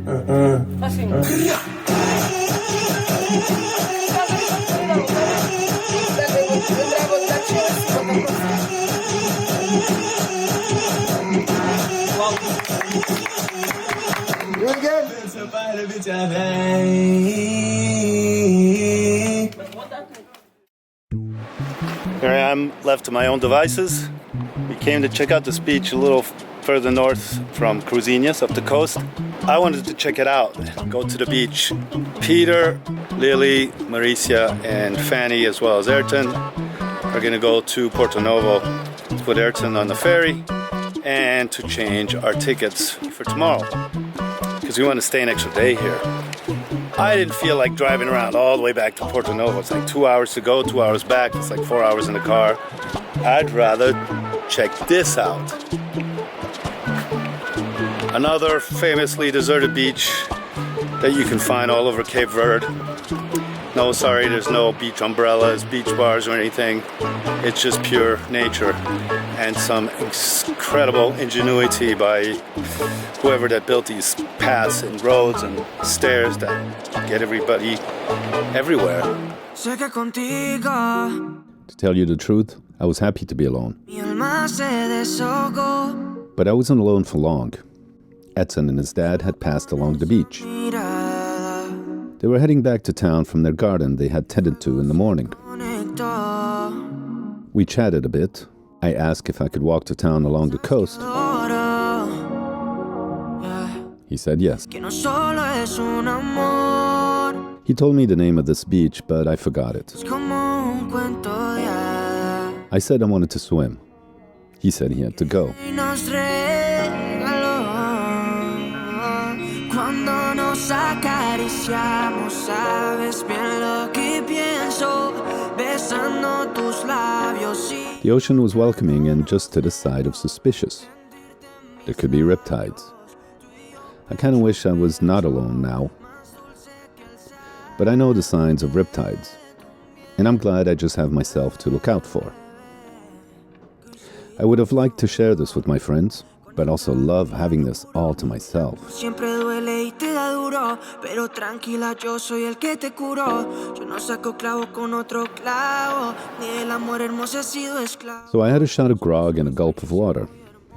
Assim. Do it again. Here I am, left to my own devices. We came to check out this beach a little further north from Cruzinhas, up the coast. I wanted to check it out, go to the beach. Peter, Lily, Maricia, and Fanny, as well as Ayrton, are gonna go to Porto Novo to put Ayrton on the ferry and to change our tickets for tomorrow, because we want to stay an extra day here. I didn't feel like driving around all the way back to Porto Novo. It's like 2 hours to go, 2 hours back. It's like 4 hours in the car. I'd rather check this out. Another famously deserted beach that you can find all over Cape Verde. No, sorry, there's no beach umbrellas, beach bars, or anything. It's just pure nature and some incredible ingenuity by whoever that built these paths and roads and stairs that get everybody everywhere. To tell you the truth, I was happy to be alone. But I wasn't alone for long. Edson and his dad had passed along the beach. They were heading back to town from their garden they had tended to in the morning. We chatted a bit. I asked if I could walk to town along the coast. He said yes. He told me the name of this beach, but I forgot it. I said I wanted to swim. He said he had to go. The ocean was welcoming and just to the side of suspicious. There could be riptides. I kind of wish I was not alone now. But I know the signs of riptides, and I'm glad I just have myself to look out for. I would have liked to share this with my friends, but also love having this all to myself. So I had a shot of grog and a gulp of water,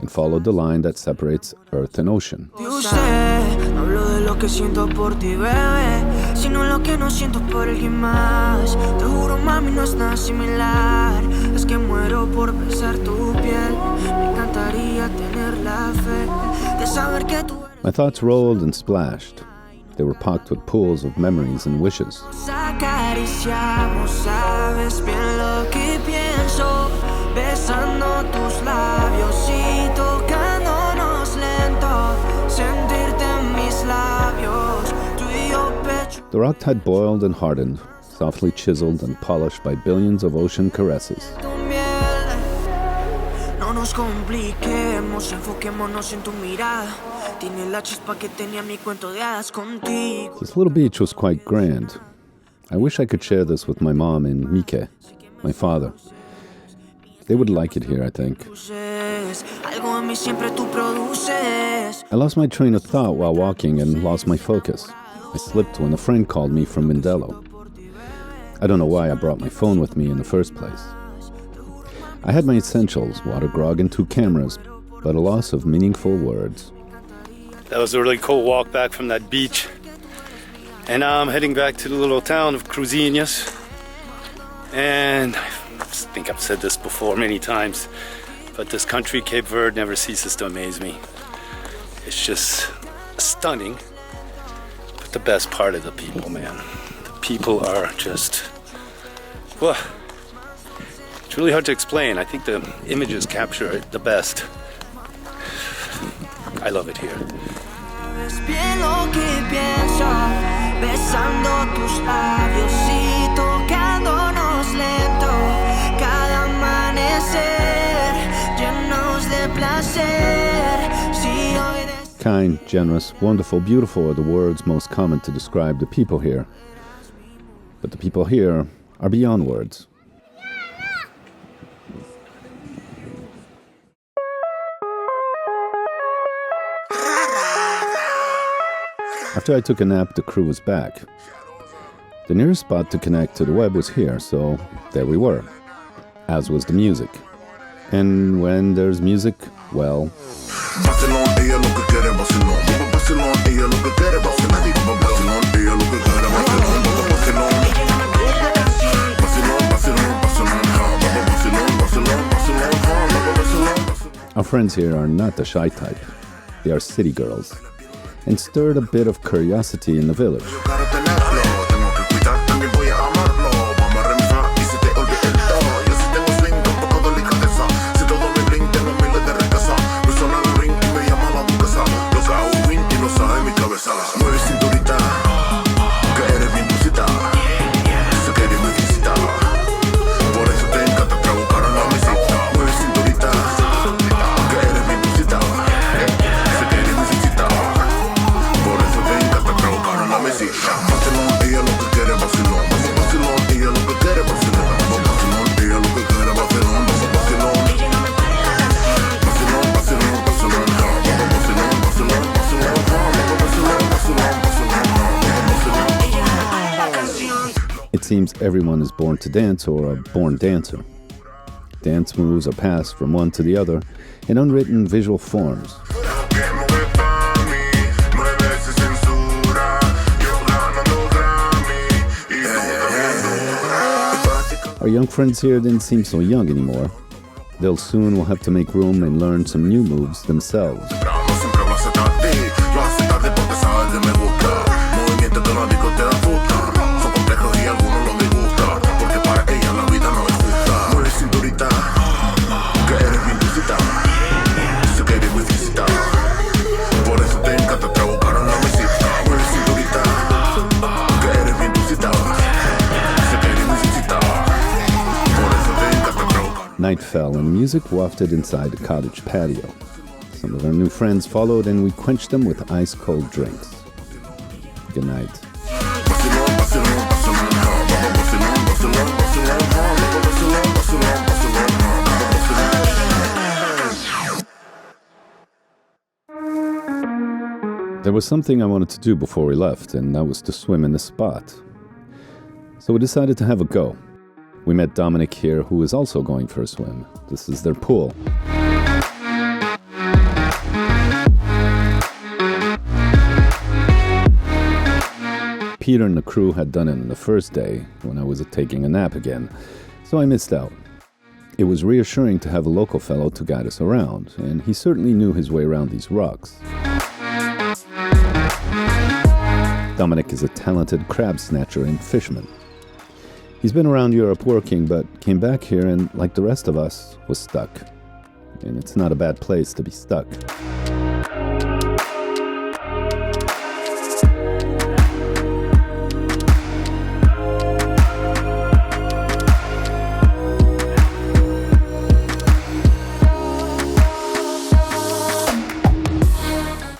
and followed the line that separates earth and ocean. My thoughts rolled and splashed. They were packed with pools of memories and wishes. The rock had boiled and hardened, softly chiseled and polished by billions of ocean caresses. This little beach was quite grand. I wish I could share this with my mom and Mike, my father. They would like it here, I think. I lost my train of thought while walking and lost my focus. I slipped when a friend called me from Mindelo. I don't know why I brought my phone with me in the first place. I had my essentials, water, grog, and 2 cameras, but a loss of meaningful words. That was a really cool walk back from that beach. And now I'm heading back to the little town of Cruzinhas. And I think I've said this before many times, but this country, Cape Verde, never ceases to amaze me. It's just stunning. But the best part of the people, man. The people are just, well, it's really hard to explain. I think the images capture it the best. I love it here. Kind, generous, wonderful, beautiful are the words most common to describe the people here. But the people here are beyond words. After I took a nap, the crew was back. The nearest spot to connect to the web was here, so there we were. As was the music. And when there's music, well... Our friends here are not the shy type. They are city girls, and stirred a bit of curiosity in the village. It seems everyone is born to dance or a born dancer. Dance moves are passed from one to the other in unwritten visual forms. Our young friends here didn't seem so young anymore. They'll soon will have to make room and learn some new moves themselves. Night fell and music wafted inside the cottage patio. Some of our new friends followed and we quenched them with ice-cold drinks. Good night. There was something I wanted to do before we left, and that was to swim in the spot. So we decided to have a go. We met Dominic here, who is also going for a swim. This is their pool. Peter and the crew had done it on the first day, when I was taking a nap again, so I missed out. It was reassuring to have a local fellow to guide us around, and he certainly knew his way around these rocks. Dominic is a talented crab snatcher and fisherman. He's been around Europe working, but came back here and, like the rest of us, was stuck. And it's not a bad place to be stuck.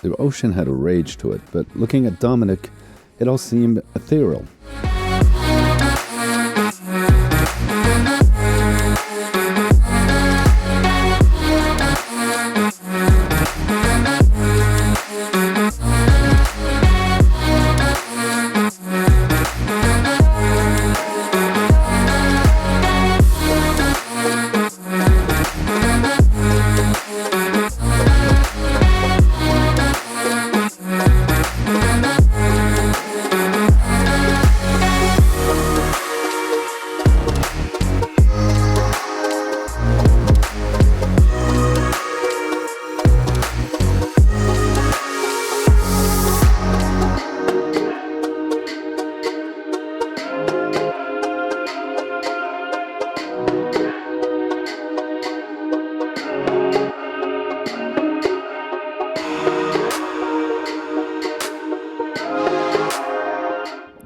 The ocean had a rage to it, but looking at Dominic, it all seemed ethereal.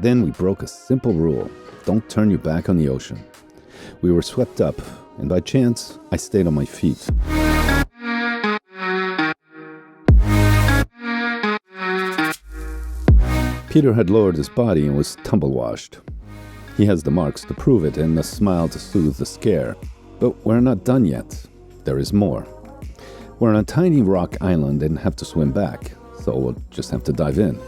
Then we broke a simple rule. Don't turn your back on the ocean. We were swept up, and by chance, I stayed on my feet. Peter had lowered his body and was tumble-washed. He has the marks to prove it and a smile to soothe the scare. But we're not done yet. There is more. We're on a tiny rock island and have to swim back, so we'll just have to dive in.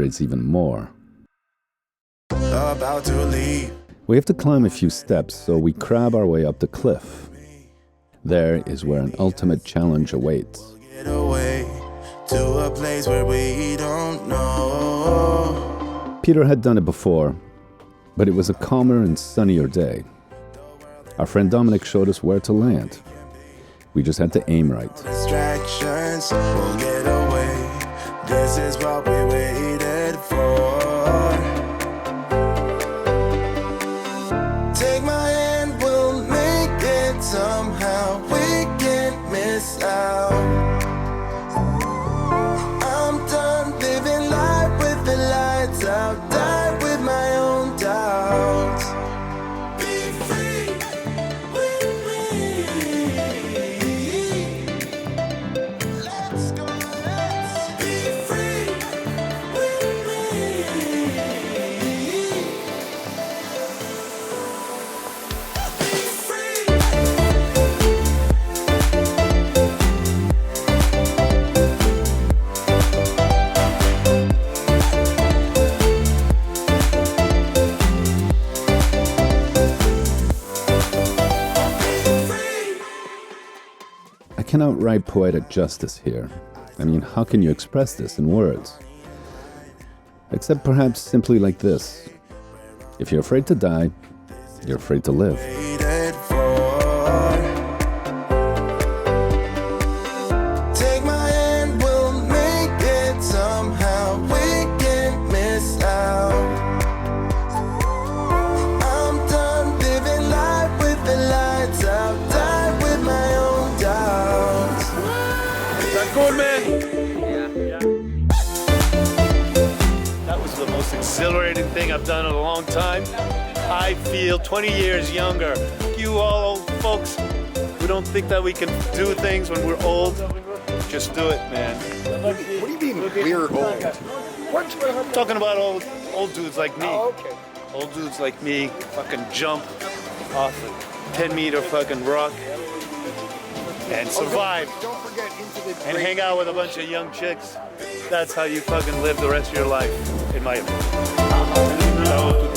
exaggerates even more. About to leave. We have to climb a few steps, so we crab our way up the cliff. There is where an ultimate challenge awaits. Get away to a place where we don't know. Peter had done it before, but it was a calmer and sunnier day. Our friend Dominic showed us where to land. We just had to aim right. Distractions will get away. This is what we waited for. Take my hand, we'll make it somehow. We can't miss out. I'm done living life with the lights out. Die with my own doubts. Be free with me. Let's go, let's be free with me. Be free. I cannot write poetic justice here. I mean, how can you express this in words? Except perhaps simply like this. If you're afraid to die, you're afraid to live. Waited for. Take my hand, we'll make it somehow. We can't miss out. I'm done living life with the lights out. Die with my own doubts. Is that cool, man? That was the most exhilarating thing I've done in a long time. I feel 20 years younger. You all old folks who don't think that we can do things when we're old, just do it, man. What do you mean we're old? What? I'm talking about old dudes like me. Oh, okay. Old dudes like me fucking jump off a 10-meter fucking rock and survive Don't forget into the and hang out with a bunch of young chicks. That's how you fucking live the rest of your life, in my opinion. So,